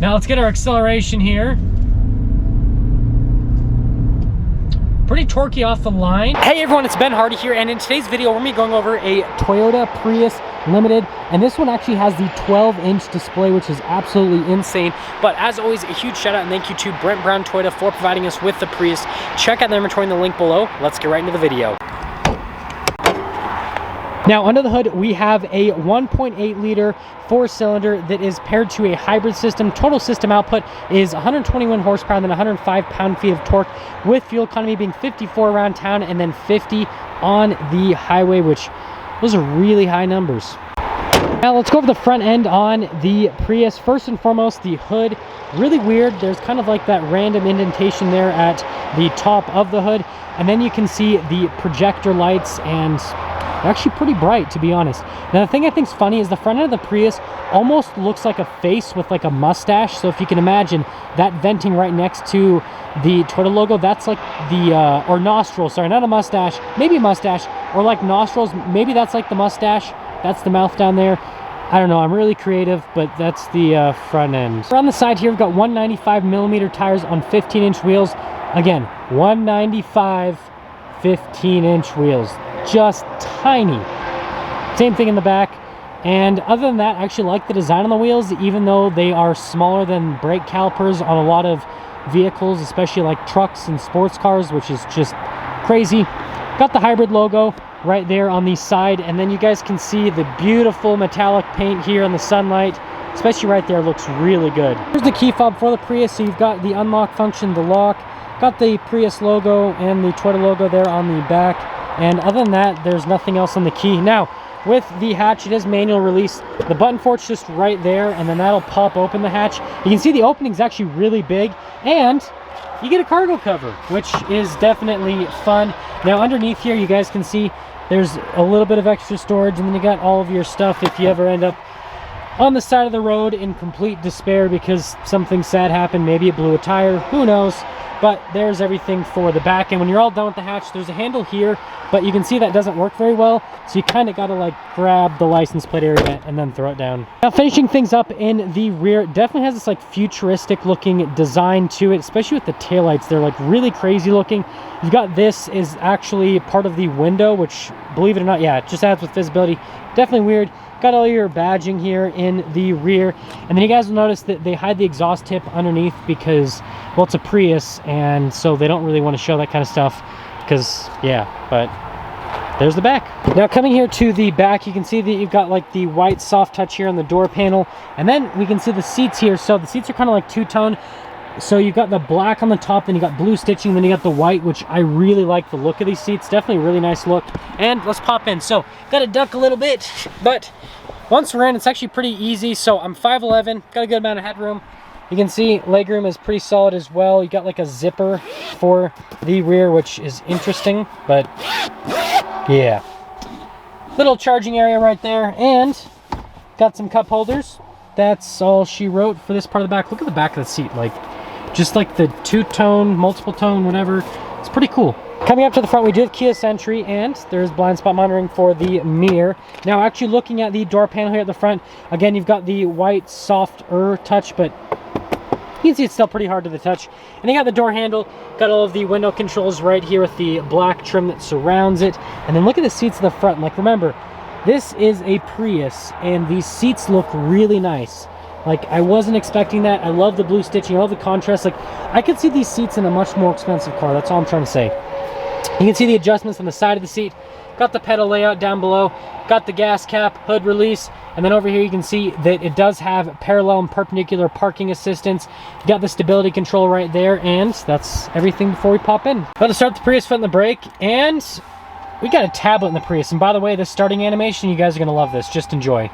Now let's get our acceleration here. Pretty torquey off the line. Hey everyone, it's Ben Hardy here, and in today's video we're gonna be going over a Toyota Prius Limited, and this one actually has the 12-inch display, which is absolutely insane. But as always, a huge shout out and thank you to Brent Brown Toyota for providing us with the Prius. Check out the inventory in the link below. Let's get right into the video. Now under the hood we have a 1.8 liter 4-cylinder that is paired to a hybrid system. Total system output is 121 horsepower and then 105 pound-feet of torque, with fuel economy being 54 around town and then 50 on the highway, which those are really high numbers. Now let's go over the front end on the Prius. First and foremost, the hood, really weird. There's kind of like that random indentation there at the top of the hood, and then you can see the projector lights, and they're actually pretty bright, to be honest. Now the thing I think is funny is the front end of the Prius almost looks like a face with like a mustache. So if you can imagine that venting right next to the Toyota logo, that's like the or nostrils, sorry, not a mustache, maybe a mustache, or like nostrils, maybe that's like the mustache, that's the mouth down there. I don't know, I'm really creative, but that's the front end. Around the side here we've got 195mm tires on 15-inch wheels. Again, 195 15-inch wheels, just tiny. Same thing in the back. And other than that, I actually like the design on the wheels, even though they are smaller than brake calipers on a lot of vehicles, especially like trucks and sports cars, which is just crazy. Got the hybrid logo right there on the side, and then you guys can see the beautiful metallic paint here in the sunlight, especially right there, looks really good. Here's the key fob for the Prius. So you've got the unlock function, the lock, got the Prius logo and the Toyota logo there on the back, and other than that there's nothing else on the key. Now with the hatch, it is manual release. The button for it's just right there, and then that'll pop open the hatch. You can see the opening is actually really big, and you get a cargo cover, which is definitely fun. Now underneath here you guys can see there's a little bit of extra storage, and then you got all of your stuff if you ever end up on the side of the road in complete despair because something sad happened. Maybe it blew a tire, who knows. But there's everything for the back, and when you're all done with the hatch, there's a handle here, but you can see that doesn't work very well, so you kind of got to like grab the license plate area and then throw it down. Now finishing things up in the rear, definitely has this like futuristic looking design to it, especially with the taillights. They're like really crazy looking. You've got this is actually part of the window, which, believe it or not, yeah, it just adds with visibility. Definitely weird. Got all your badging here in the rear, and then you guys will notice that they hide the exhaust tip underneath because, well, it's a Prius, and so they don't really want to show that kind of stuff because, yeah, but there's the back. Now coming here to the back, you can see that you've got like the white soft touch here on the door panel, and then we can see the seats here. So the seats are kind of like two-tone. So you've got the black on the top, then you got blue stitching, then you got the white, which I really like the look of these seats. Definitely a really nice look. And let's pop in. So got to duck a little bit, but once we're in, it's actually pretty easy. So I'm 5'11", got a good amount of headroom. You can see legroom is pretty solid as well. You got like a zipper for the rear, which is interesting, but yeah. Little charging area right there, and got some cup holders. That's all she wrote for this part of the back. Look at the back of the seat, like just like the two-tone, multiple tone, whatever. It's pretty cool. Coming up to the front, we do have keyless entry, and there's blind spot monitoring for the mirror. Now actually looking at the door panel here at the front, again you've got the white softer touch, but you can see it's still pretty hard to the touch. And you got the door handle, got all of the window controls right here with the black trim that surrounds it. And then look at the seats in the front. Like, remember, this is a Prius, and these seats look really nice. Like, I wasn't expecting that. I love the blue stitching, I love the contrast. Like, I could see these seats in a much more expensive car. That's all I'm trying to say. You can see the adjustments on the side of the seat. Got the pedal layout down below. Got the gas cap, hood release. And then over here you can see that it does have parallel and perpendicular parking assistance. You got the stability control right there, and that's everything before we pop in. About to start the Prius, foot in the brake, and we got a tablet in the Prius. And by the way, the starting animation, you guys are gonna love this. Just enjoy.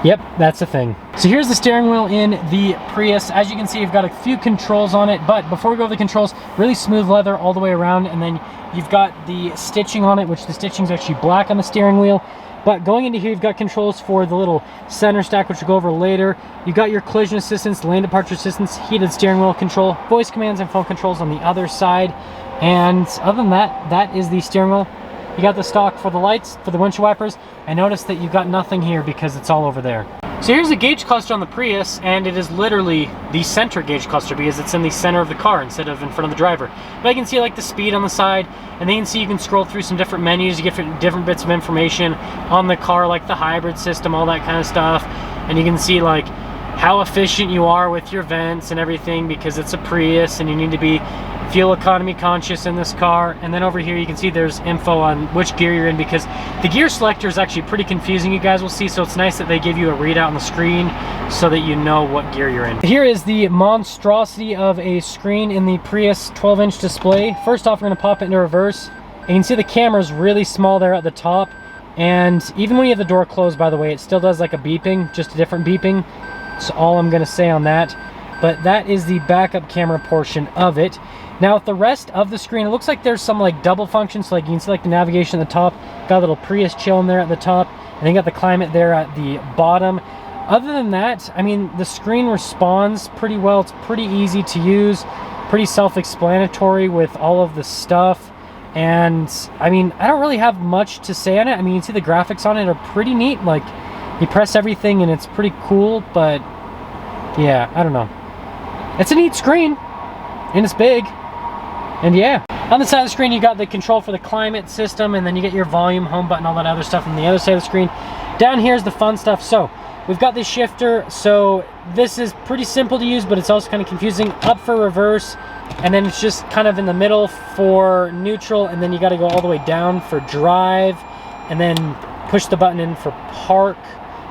Yep, that's a thing. So here's the steering wheel in the Prius. As you can see, you've got a few controls on it, but before we go over the controls, really smooth leather all the way around, and then you've got the stitching on it, which the stitching is actually black on the steering wheel. But going into here, you've got controls for the little center stack, which we'll go over later. You've got your collision assistance, lane departure assistance, heated steering wheel control, voice commands and phone controls on the other side. And other than that, that is the steering wheel. You got the stock for the lights, for the windshield wipers, and notice that you've got nothing here because it's all over there. So here's the gauge cluster on the Prius, and it is literally the center gauge cluster because it's in the center of the car instead of in front of the driver. But you can see like the speed on the side, and then you can see you can scroll through some different menus, you get different bits of information on the car, like the hybrid system, all that kind of stuff. And you can see like how efficient you are with your vents and everything because it's a Prius and you need to be fuel economy conscious in this car. And then over here you can see there's info on which gear you're in because the gear selector is actually pretty confusing, you guys will see, so it's nice that they give you a readout on the screen so that you know what gear you're in. Here is the monstrosity of a screen in the Prius 12-inch display. First off, we're going to pop it into reverse. And you can see the camera's really small there at the top, and even when you have the door closed, by the way, it still does like a beeping, just a different beeping. That's all I'm going to say on that. But that is the backup camera portion of it. Now with the rest of the screen, it looks like there's some like double functions. So like you can see like the navigation at the top, got a little Prius chill in there at the top, and then you got the climate there at the bottom. Other than that, I mean, the screen responds pretty well. It's pretty easy to use, pretty self-explanatory with all of the stuff. And I mean, I don't really have much to say on it. I mean, you can see the graphics on it are pretty neat. Like you press everything and it's pretty cool, but yeah, I don't know. It's a neat screen and it's big. And yeah, on the side of the screen, you got the control for the climate system, and then you get your volume, home button, all that other stuff on the other side of the screen. Down here is the fun stuff. So we've got this shifter. So this is pretty simple to use, but it's also kind of confusing. Up for reverse, and then it's just kind of in the middle for neutral, and then you got to go all the way down for drive, and then push the button in for park.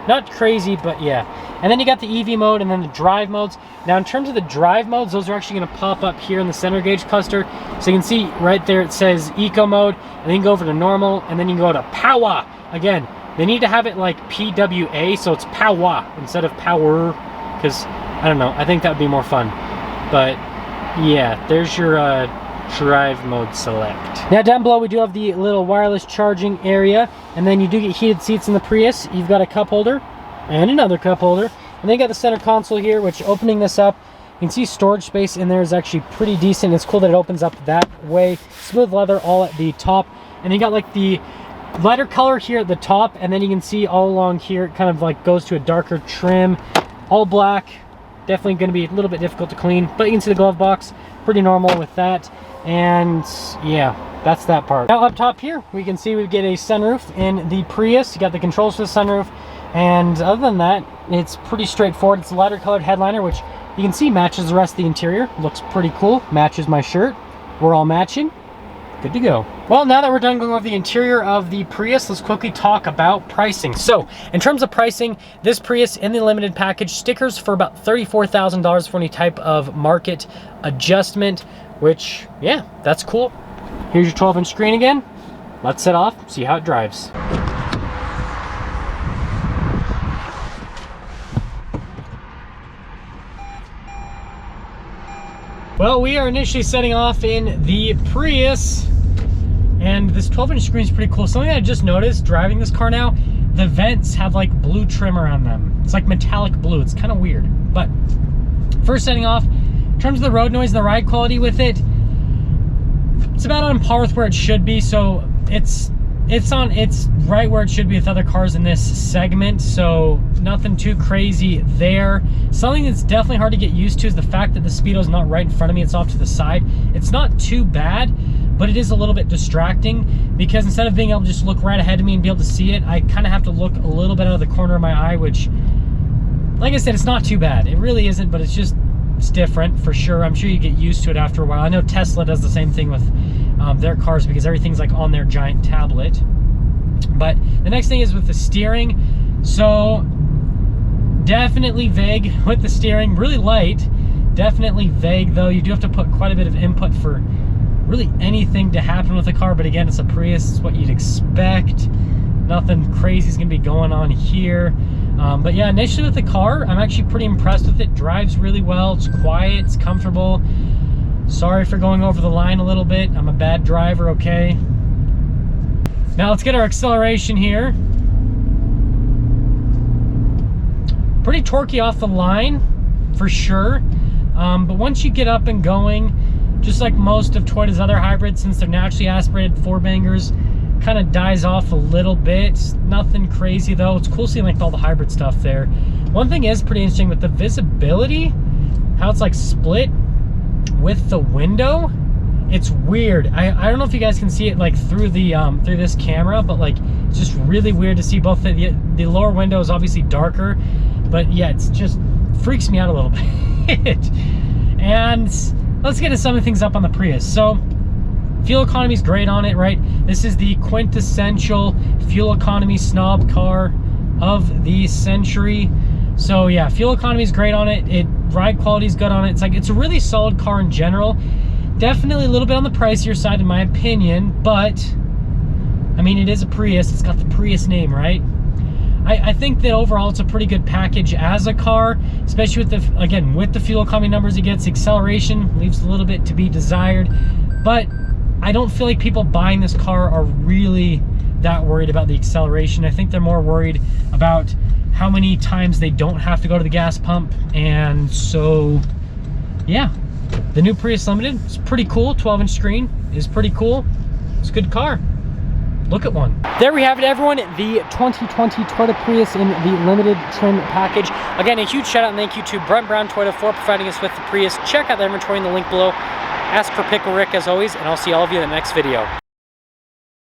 Not crazy, but yeah. And then you got the EV mode and then the drive modes. Now in terms of the drive modes, those are actually going to pop up here in the center gauge cluster. So you can see right there it says eco mode, and then you can go over to normal, and then you can go to power. Again, they need to have it like PWA, so it's power instead of power, because I don't know, I think that would be more fun. But yeah, there's your drive mode select. Now down below we do have the little wireless charging area, and then you do get heated seats in the Prius. You've got a cup holder and another cup holder, and then you got the center console here, which opening this up, you can see storage space in there is actually pretty decent. It's cool that it opens up that way. Smooth leather all at the top, and you got like the lighter color here at the top, and then you can see all along here it kind of like goes to a darker trim, all black. Definitely going to be a little bit difficult to clean, but you can see the glove box, pretty normal with that. And yeah, that's that part. Now up top here we can see we get a sunroof in the Prius. You got the controls for the sunroof, and other than that it's pretty straightforward. It's a lighter colored headliner, which you can see matches the rest of the interior. Looks pretty cool, matches my shirt. We're all matching, good to go. Well, now that we're done going over the interior of the Prius, let's quickly talk about pricing. So in terms of pricing, this Prius in the limited package, stickers for about $34,000 for any type of market adjustment, which, yeah, that's cool. Here's your 12-inch screen again. Let's set off, see how it drives. Well, we are initially setting off in the Prius, and this 12-inch screen is pretty cool. Something that I just noticed driving this car now, the vents have like blue trim around them. It's like metallic blue. It's kind of weird. But first setting off, in terms of the road noise and the ride quality with it, it's about on par with where it should be. So it's right where it should be with other cars in this segment, so nothing too crazy there. Something that's definitely hard to get used to is the fact that the speedo is not right in front of me, it's off to the side. It's not too bad, but it is a little bit distracting because instead of being able to just look right ahead of me and be able to see it, I kind of have to look a little bit out of the corner of my eye, which, like I said, it's not too bad. It really isn't, but it's different for sure. I'm sure you get used to it after a while. I know Tesla does the same thing with their cars because everything's like on their giant tablet. But the next thing is with the steering. So definitely vague with the steering, really light, definitely vague though. You do have to put quite a bit of input for really anything to happen with the car, but again, it's a Prius, it's what you'd expect. Nothing crazy is gonna be going on here. But yeah, initially with the car, I'm actually pretty impressed with it. Drives really well, it's quiet, it's comfortable. Sorry for going over the line a little bit. I'm a bad driver, okay? Now let's get our acceleration here. Pretty torquey off the line, for sure. But once you get up and going, just like most of Toyota's other hybrids, since they're naturally aspirated four bangers, kind of dies off a little bit. Nothing crazy though. It's cool seeing like all the hybrid stuff there. One thing is pretty interesting with the visibility, how it's like split with the window. It's weird. I don't know if you guys can see it like through the through this camera, but like it's just really weird to see both the lower window is obviously darker, but yeah, it's just freaks me out a little bit. And let's get to some of the things up on the Prius. So fuel economy is great on it, right? This is the quintessential fuel economy snob car of the century. So yeah, fuel economy is great on it. Ride quality is good on it. It's like, it's a really solid car in general. Definitely a little bit on the pricier side in my opinion, but I mean, it is a Prius. It's got the Prius name, right? I think that overall it's a pretty good package as a car, especially with the, again, with the fuel economy numbers it gets. Acceleration leaves a little bit to be desired, but I don't feel like people buying this car are really that worried about the acceleration. I think they're more worried about how many times they don't have to go to the gas pump. And so yeah, the new Prius Limited is pretty cool. 12-inch screen is pretty cool. It's a good car. Look at one. There we have it, everyone. The 2020 Toyota Prius in the limited trim package. Again, a huge shout out and thank you to Brent Brown Toyota for providing us with the Prius. Check out the inventory in the link below. Ask for Pickle Rick as always, and I'll see all of you in the next video.